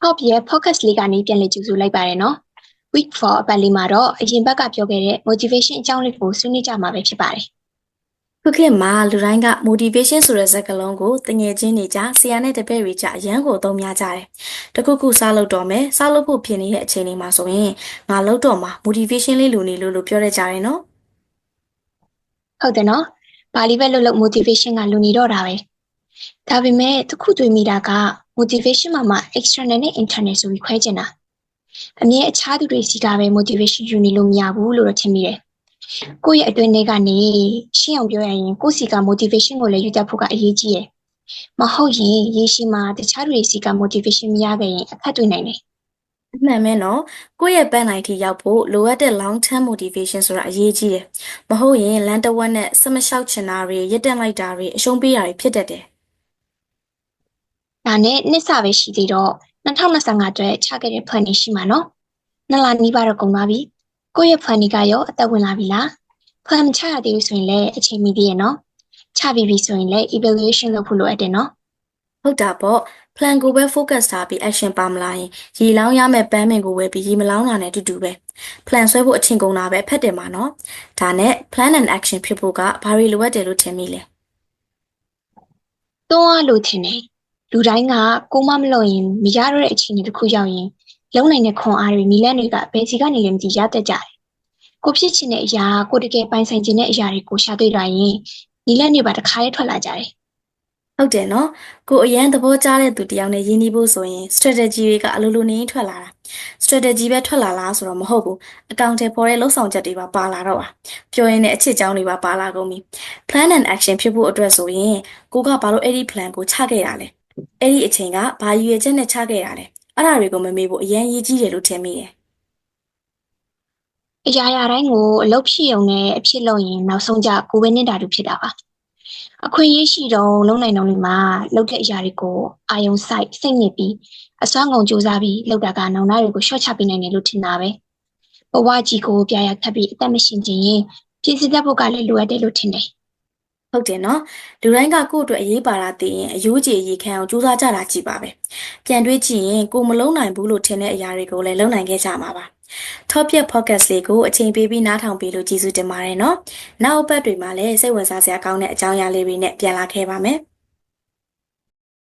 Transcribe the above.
ဟုတ်ပြီ focus လေးကနေပြန်လည်ကြိုဆိုလိုက်ပါတယ်နော် week 4အပတ်လေးမှာတော့အရင်ဘက်ကပြောခဲ့တဲ့ motivation အကြောင်းလေးကိုဆွေးနွေးကြမှာပဲဖြစ်ပါတယ်ခုခေတ်မှာလူတိုင်းက motivation ဆိုတဲ့စကားလုံးကိုတငယ်ချင်းတွေကြားဆရာနဲ့တပည့်တွေကြားအရန်ကိုသုံးများကြတယ်။တခုခုစားလုပ်တော့မယ်စားလုပ်ဖို့ဖြစ်နေတဲ့အချိန်လေးမှာဆိုရင်ငါလုပ်တော့မှာ motivation လေးလိုနေလို့ပြောရကြတယ်နော်ဟုတ်တယ်နော်ဘာလီပဲလုပ် motivation ကလိုနေတော့တာပဲဒါပေမဲ့တစ်ခုတွေ့မိတာက motivation မှာ external နဲ့ internal ဆိုပြီးခွဲချင်တာအမြဲအခြားသူတွေစီကပဲ motivation ယူနေလို့မရဘူးလို့တော့ထင်မိတယ်ကိုယ့်ရဲ့အတွင်းထဲကနေရှင်းအောင်ပြောရရင်ကိုယ့်စီက motivation ကိုလည်းယူတတ်ဖို့ကအရေးကြီးတယ်မဟုတ်ရင်ရေရှည်မှာတခြားသူတွေစီက motivation မရခဲ့ရင်အခက်တွေ့နိုင်တယ်အမှန်ပဲနော်ကိုယ့်ရဲ့ပန်းနိုင်ထိရောက်ဖို့လိုအပ်တဲ့ long term motivation ဆိုတာအရေးကြီးတယ်။မဟုတ်ရင်လမ်းတစ်ဝက်နဲ့စမလျှောက်ချင်တာတွေရက်တက်လိုက်တာတွေအရှုံးပေးတာတွေဖြစ်တတ်တယ်။ဒါနဲ့နှစ်ဆပဲရှိသေးတော့2025အတွက်ချခဲ့တဲ့ plan ရှိမှာနော်နှစ်လနီးပါတော့ကုန်သွားပြီကိုယ့်ရဲ့ plan ကရောအသက်ဝင်လာပြီလား plan မချရသေးဘူးဆိုရင်လည်းအချိန်မီသေးရဲ့နော်ချပြီးပြီဆိုရင်လည်း evaluation လုပ်ဖို့လိုအပ်တယ်နော်ဟုတ်တာပေါ့ plan ကိုပဲ focus ထားပြီး action ပါမလာရင်ရေလောင်းရမယ့်ပန်းမင်ကိုဝယ်ပြီးရေမလောင်းတာနဲ့အတူတူပဲ plan ဆွဲဖို့အချိန်ကုန်တာပဲဖတ်တယ်မှာနော်ဒါနဲ့ plan and action ဖြစ်ဖို့ကဘာတွေလိုအပ်တယ်လို့ထင်မိလဲတွန်းအားလို့ထင်တယ်လူတိုင်းကကိုမမလို့ရင်မရတော့တဲ့အခြေအနေတစ်ခုရောက်ရင်လုံနိုင်တဲ့ခွန်အားတွေနီလန်းတွေကဘယ်စီကနေလဲမသိရတတ်ကြတယ်ကိုဖြစ်ချင်တဲ့အရာကိုတကယ်ပိုင်ဆိုင်ချင်တဲ့အရာတွေကိုရှာတွေ့လာရင်နီလန်းတွေပါတစ်ခါလေးထွက်လာကြတယ်ဟုတ်တယ်နော်ကိုအရန်သဘောကျတဲ့သူတယောက်နဲ့ရင်းနှီးဖို့ဆိုရင် strategy တွေကအလိုလိုနေထွက်လာတာ strategy ပဲထွက်လာလားဆိုတော့မဟုတ်ဘူးအကောင့်ထဲပေါ်တဲ့လှုပ်ဆောင်ချက်တွေပါလာတော့ပါပြောရင်းနဲ့အချစ်ကြောင်းတွေပါလာကုန်ပြီ plan and action ဖြစ်ဖို့အတွက်ဆိုရင်ကိုကဘာလို့အဲ့ဒီ plan ကိုချခဲ့ရလဲအဲ့ဒီအချိန်ကဘာရည်ရွယ်ချက်နဲ့ချခဲ့ရလဲအဲ့ဒါတွေကိုမမေ့ဖို့အရန်ရည်ကြီးတယ်လို့ထင်မိတယ်အရာရာတိုင်းကိုအလုပ်ဖြစ်ုံနဲ့အဖြစ်လုပ်ရင်နောက်ဆုံးကြကိုပဲနေတာတူဖြစ်တာပါအခွင့်အရေးရှိတော့လုံနိုင်တော့ဒီမှာလုပ်တဲ့အရာတွေကိုအာယုံစိုက်စိတ်ညစ်ပြီးအစွမ်းကုန်စူးစမ်းပြီးလုပ်တာကနောင်နာတွေကိုရှော့ချပေးနိုင်တယ်လို့ထင်တာပဲဘဝကြီးကိုပြရခတ်ပြီးအသက်မရှင်ခြင်းရင်ပြည်စည်းတတ်ဖို့ကလည်းလိုအပ်တယ်လို့ထင်တယ်ဟုတ်တယ်နော်လူတိုင်းကကိုယ့်အတွက်အရေးပါတာသိရင်အယိုးကြီးအရေးခံအောင်ကြိုးစားကြတာကြည့်ပါပဲပြန်တွေးကြည့်ရင်ကိုမလုံးနိုင်ဘူးလို့ထင်တဲ့အရာတွေကိုလည်းလုပ်နိုင်ခဲ့ကြမှာပါ Top ရဲ့ podcast လေးကိုအချိန်ပေးပြီးနားထောင်ပေးလို့ကျေးဇူးတင်ပါတယ်နော်နောက်အပတ်တွေမှာလည်းစိတ်ဝင်စားစရာကောင်းတဲ့အကြောင်းအရာလေးတွေနဲ့ပြန်လာခဲ့ပါမယ်